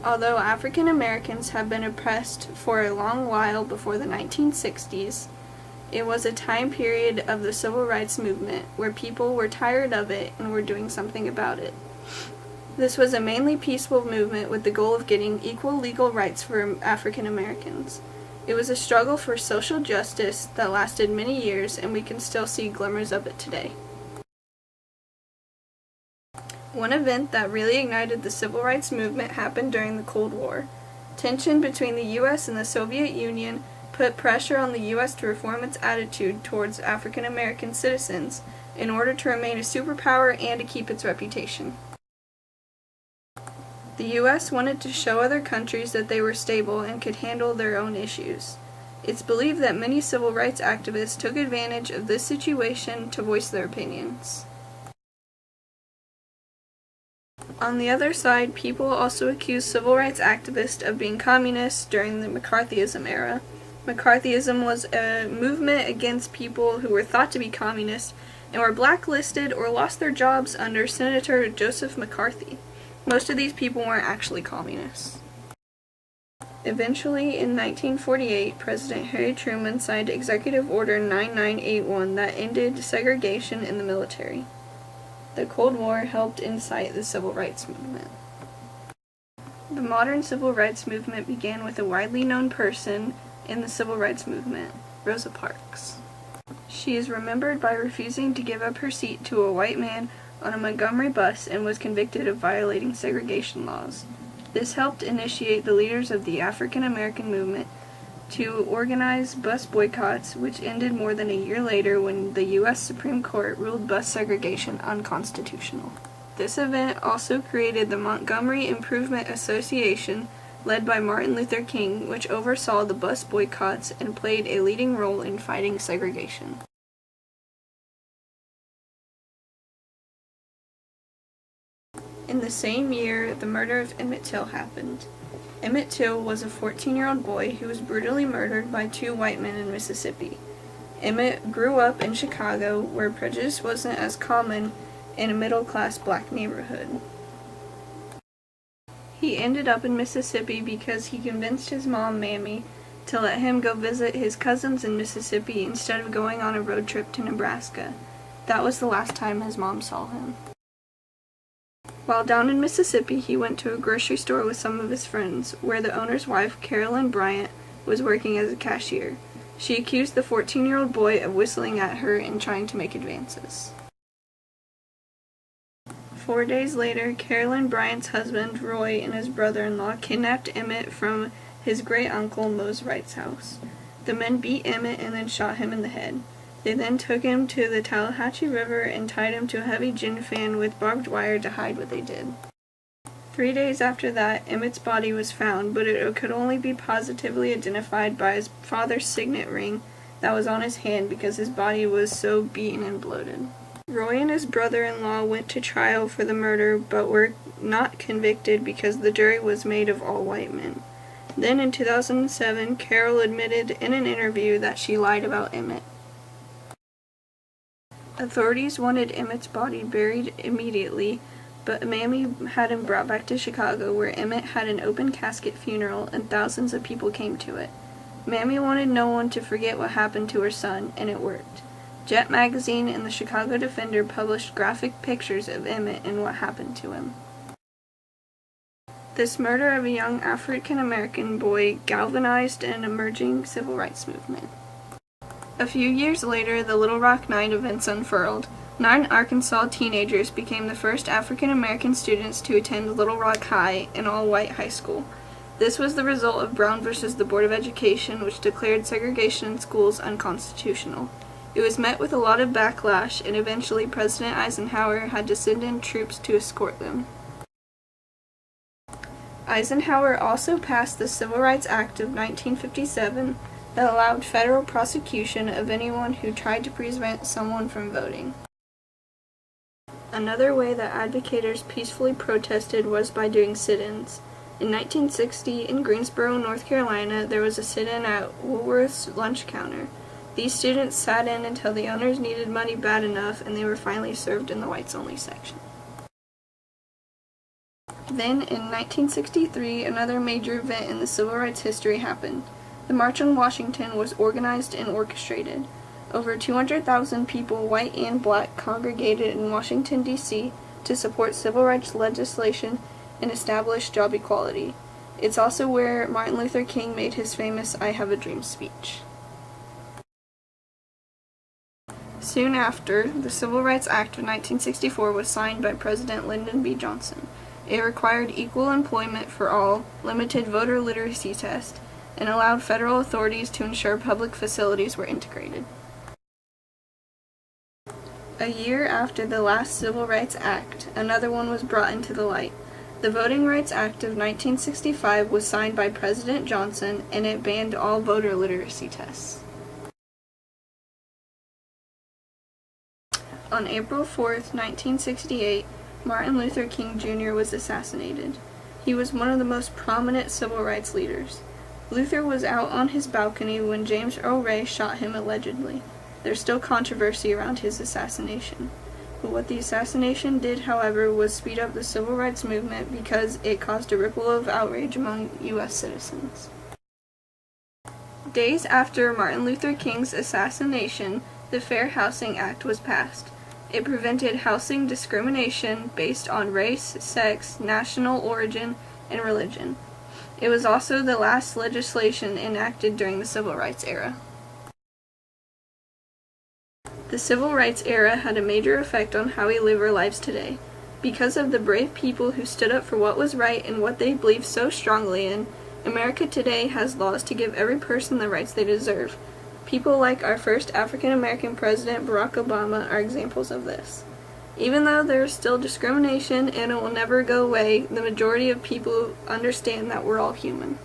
Although African Americans have been oppressed for a long while before the 1960s, it was a time period of the civil rights movement where people were tired of it and were doing something about it. This was a mainly peaceful movement with the goal of getting equal legal rights for African Americans. It was a struggle for social justice that lasted many years, and we can still see glimmers of it today. One event that really ignited the civil rights movement happened during the Cold War. Tension between the U.S. and the Soviet Union put pressure on the U.S. to reform its attitude towards African American citizens in order to remain a superpower and to keep its reputation. The U.S. wanted to show other countries that they were stable and could handle their own issues. It's believed that many civil rights activists took advantage of this situation to voice their opinions. On the other side, people also accused civil rights activists of being communists during the McCarthyism era. McCarthyism was a movement against people who were thought to be communists and were blacklisted or lost their jobs under Senator Joseph McCarthy. Most of these people weren't actually communists. Eventually, in 1948, President Harry Truman signed Executive Order 9981 that ended segregation in the military. The Cold War helped incite the civil rights movement. The modern civil rights movement began with a widely known person in the civil rights movement, Rosa Parks. She is remembered by refusing to give up her seat to a white man on a Montgomery bus and was convicted of violating segregation laws. This helped initiate the leaders of the African American movement to organize bus boycotts, which ended more than a year later when the U.S. Supreme Court ruled bus segregation unconstitutional. This event also created the Montgomery Improvement Association, led by Martin Luther King, which oversaw the bus boycotts and played a leading role in fighting segregation. In the same year, the murder of Emmett Till happened. Emmett Till was a 14-year-old boy who was brutally murdered by two white men in Mississippi. Emmett grew up in Chicago, where prejudice wasn't as common in a middle-class black neighborhood. He ended up in Mississippi because he convinced his mom, Mammy, to let him go visit his cousins in Mississippi instead of going on a road trip to Nebraska. That was the last time his mom saw him. While down in Mississippi, he went to a grocery store with some of his friends, where the owner's wife, Carolyn Bryant, was working as a cashier. She accused the 14-year-old boy of whistling at her and trying to make advances. 4 days later, Carolyn Bryant's husband, Roy, and his brother-in-law kidnapped Emmett from his great-uncle Mose Wright's house. The men beat Emmett and then shot him in the head. They then took him to the Tallahatchie River and tied him to a heavy gin fan with barbed wire to hide what they did. 3 days after that, Emmett's body was found, but it could only be positively identified by his father's signet ring that was on his hand because his body was so beaten and bloated. Roy and his brother-in-law went to trial for the murder, but were not convicted because the jury was made of all white men. Then in 2007, Carol admitted in an interview that she lied about Emmett. Authorities wanted Emmett's body buried immediately, but Mammy had him brought back to Chicago, where Emmett had an open casket funeral and thousands of people came to it. Mammy wanted no one to forget what happened to her son, and it worked. Jet Magazine and the Chicago Defender published graphic pictures of Emmett and what happened to him. This murder of a young African American boy galvanized an emerging civil rights movement. A few years later, the Little Rock Nine events unfurled. 9 Arkansas teenagers became the first African American students to attend Little Rock High, an all-white high school. This was the result of Brown versus the Board of Education, which declared segregation in schools unconstitutional. It was met with a lot of backlash, and eventually President Eisenhower had to send in troops to escort them. Eisenhower also passed the Civil Rights Act of 1957 that allowed federal prosecution of anyone who tried to prevent someone from voting. Another way that advocators peacefully protested was by doing sit-ins. In 1960, in Greensboro, North Carolina, there was a sit-in at Woolworth's lunch counter. These students sat in until the owners needed money bad enough, and they were finally served in the whites-only section. Then, in 1963, another major event in the civil rights history happened. The March on Washington was organized and orchestrated. Over 200,000 people, white and black, congregated in Washington, D.C. to support civil rights legislation and establish job equality. It's also where Martin Luther King made his famous "I Have a Dream" speech. Soon after, the Civil Rights Act of 1964 was signed by President Lyndon B. Johnson. It required equal employment for all, limited voter literacy tests, and allowed federal authorities to ensure public facilities were integrated. A year after the last Civil Rights Act, another one was brought into the light. The Voting Rights Act of 1965 was signed by President Johnson, and it banned all voter literacy tests. On April 4th, 1968, Martin Luther King Jr. was assassinated. He was one of the most prominent civil rights leaders. Luther was out on his balcony when James Earl Ray shot him allegedly. There's still controversy around his assassination. But what the assassination did, however, was speed up the civil rights movement because it caused a ripple of outrage among U.S. citizens. Days after Martin Luther King's assassination, the Fair Housing Act was passed. It prevented housing discrimination based on race, sex, national origin, and religion. It was also the last legislation enacted during the Civil Rights era. The Civil Rights era had a major effect on how we live our lives today. Because of the brave people who stood up for what was right and what they believed so strongly in, America today has laws to give every person the rights they deserve. People like our first African American president, Barack Obama, are examples of this. Even though there is still discrimination and it will never go away, the majority of people understand that we're all human.